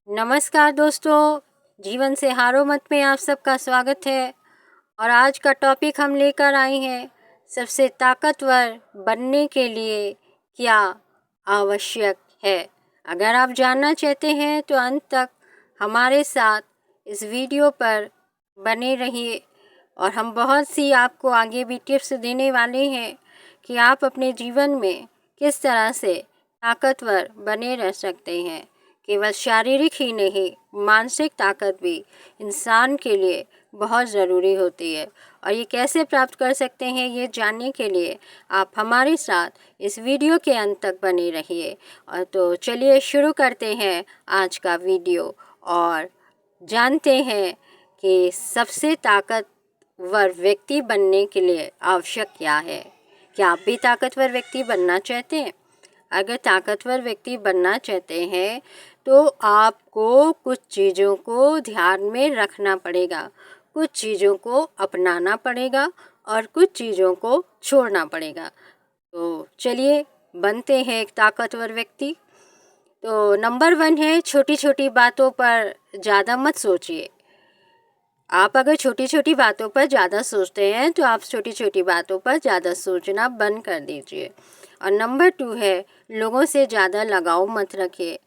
नमस्कार दोस्तों, जीवन से हारो मत में आप सबका स्वागत है। और आज का टॉपिक हम लेकर आए हैं, सबसे ताकतवर बनने के लिए क्या आवश्यक है। अगर आप जानना चाहते हैं तो अंत तक हमारे साथ इस वीडियो पर बने रहिए और हम बहुत सी आपको आगे भी टिप्स देने वाले हैं कि आप अपने जीवन में किस तरह से ताकतवर बने रह सकते हैं। केवल शारीरिक ही नहीं, मानसिक ताकत भी इंसान के लिए बहुत ज़रूरी होती है। और ये कैसे प्राप्त कर सकते हैं, ये जानने के लिए आप हमारे साथ इस वीडियो के अंत तक बने रहिए। और तो चलिए शुरू करते हैं आज का वीडियो और जानते हैं कि सबसे ताकतवर व्यक्ति बनने के लिए आवश्यक क्या है। क्या आप भी ताकतवर व्यक्ति बनना चाहते हैं? अगर ताकतवर व्यक्ति बनना चाहते हैं तो आपको कुछ चीज़ों को ध्यान में रखना पड़ेगा, कुछ चीज़ों को अपनाना पड़ेगा और कुछ चीज़ों को छोड़ना पड़ेगा। तो चलिए बनते हैं एक ताकतवर व्यक्ति। तो नंबर 1 है, छोटी छोटी बातों पर ज़्यादा मत सोचिए। आप अगर छोटी छोटी बातों पर ज़्यादा सोचते हैं तो आप छोटी छोटी बातों पर ज़्यादा सोचना बंद कर दीजिए। और नंबर 2 है, लोगों से ज़्यादा लगाव मत रखिए।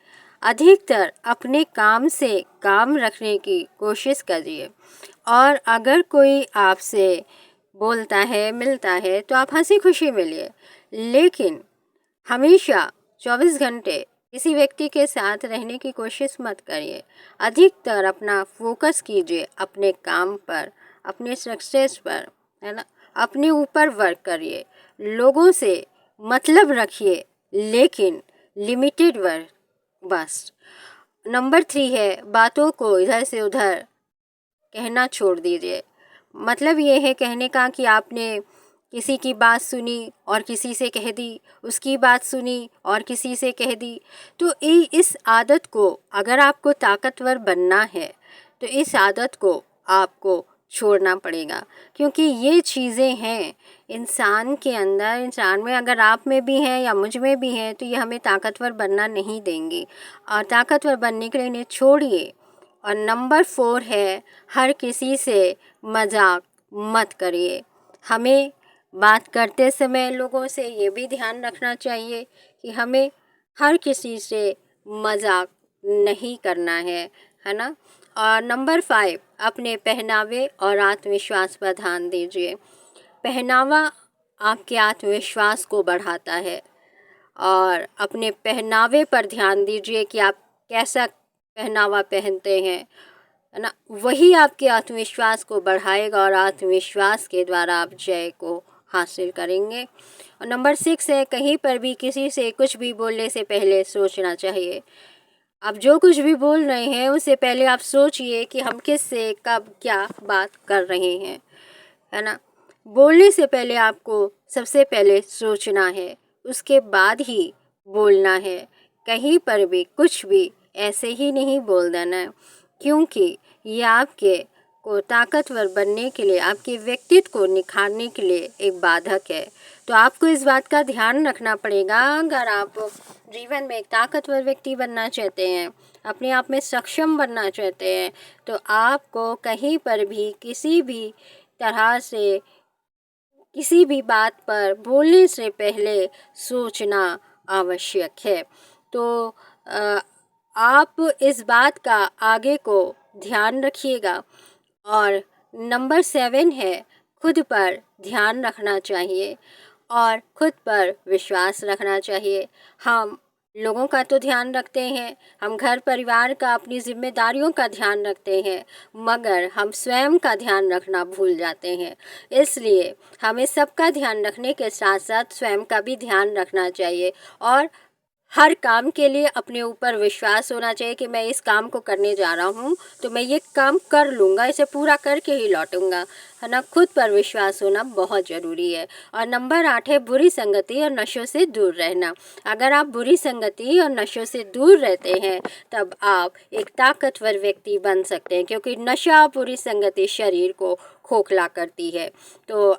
अधिकतर अपने काम से काम रखने की कोशिश करिए। और अगर कोई आपसे बोलता है, मिलता है तो आप हंसी खुशी मिलिए, लेकिन हमेशा 24 घंटे किसी व्यक्ति के साथ रहने की कोशिश मत करिए। अधिकतर अपना फोकस कीजिए अपने काम पर, अपने सक्सेस पर, है ना। अपने ऊपर वर्क करिए, लोगों से मतलब रखिए, लेकिन लिमिटेड वर्क बस। नंबर 3 है, बातों को इधर से उधर कहना छोड़ दीजिए। मतलब ये है कहने का कि आपने किसी की बात सुनी और किसी से कह दी, उसकी बात सुनी और किसी से कह दी। तो इस आदत को, अगर आपको ताकतवर बनना है तो इस आदत को आपको छोड़ना पड़ेगा, क्योंकि ये चीज़ें हैं इंसान के अंदर, इंसान में अगर आप में भी हैं या मुझ में भी हैं तो ये हमें ताकतवर बनना नहीं देंगी। और ताकतवर बनने के लिए इन्हें छोड़िए। और नंबर 4 है, हर किसी से मजाक मत करिए। हमें बात करते समय लोगों से ये भी ध्यान रखना चाहिए कि हमें हर किसी से मजाक नहीं करना है ना। और नंबर 5, अपने पहनावे और आत्मविश्वास पर ध्यान दीजिए। पहनावा आपके आत्मविश्वास को बढ़ाता है और अपने पहनावे पर ध्यान दीजिए कि आप कैसा पहनावा पहनते हैं, है ना। वही आपके आत्मविश्वास को बढ़ाएगा और आत्मविश्वास के द्वारा आप जय को हासिल करेंगे। और नंबर 6 है, कहीं पर भी किसी से कुछ भी बोलने से पहले सोचना चाहिए। आप जो कुछ भी बोल रहे हैं उससे पहले आप सोचिए कि हम किस से कब क्या बात कर रहे हैं, है ना। बोलने से पहले आपको सबसे पहले सोचना है, उसके बाद ही बोलना है। कहीं पर भी कुछ भी ऐसे ही नहीं बोल देना है, क्योंकि ये आपके को ताकतवर बनने के लिए, आपके व्यक्तित्व को निखारने के लिए एक बाधक है। तो आपको इस बात का ध्यान रखना पड़ेगा। अगर आप जीवन में एक ताकतवर व्यक्ति बनना चाहते हैं, अपने आप में सक्षम बनना चाहते हैं, तो आपको कहीं पर भी किसी भी तरह से किसी भी बात पर बोलने से पहले सोचना आवश्यक है। तो आप इस बात का आगे को ध्यान रखिएगा। और नंबर 7 है, खुद पर ध्यान रखना चाहिए और खुद पर विश्वास रखना चाहिए। हम लोगों का तो ध्यान रखते हैं, हम घर परिवार का, अपनी जिम्मेदारियों का ध्यान रखते हैं, मगर हम स्वयं का ध्यान रखना भूल जाते हैं। इसलिए हमें सबका ध्यान रखने के साथ साथ स्वयं का भी ध्यान रखना चाहिए। और हर काम के लिए अपने ऊपर विश्वास होना चाहिए कि मैं इस काम को करने जा रहा हूँ तो मैं ये काम कर लूँगा, इसे पूरा करके ही लौटूंगा, है ना। खुद पर विश्वास होना बहुत ज़रूरी है। और नंबर 8 है, बुरी संगति और नशों से दूर रहना। अगर आप बुरी संगति और नशों से दूर रहते हैं तब आप एक ताकतवर व्यक्ति बन सकते हैं, क्योंकि नशा, बुरी संगति शरीर को खोखला करती है। तो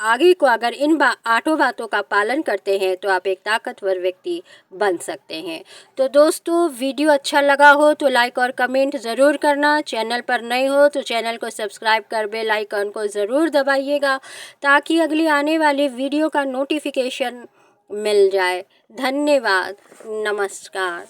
आगे को अगर इन 8 बातों का पालन करते हैं तो आप एक ताकतवर व्यक्ति बन सकते हैं। तो दोस्तों, वीडियो अच्छा लगा हो तो लाइक और कमेंट ज़रूर करना। चैनल पर नए हो तो चैनल को सब्सक्राइब कर बेल आइकन को ज़रूर दबाइएगा ताकि अगली आने वाली वीडियो का नोटिफिकेशन मिल जाए। धन्यवाद। नमस्कार।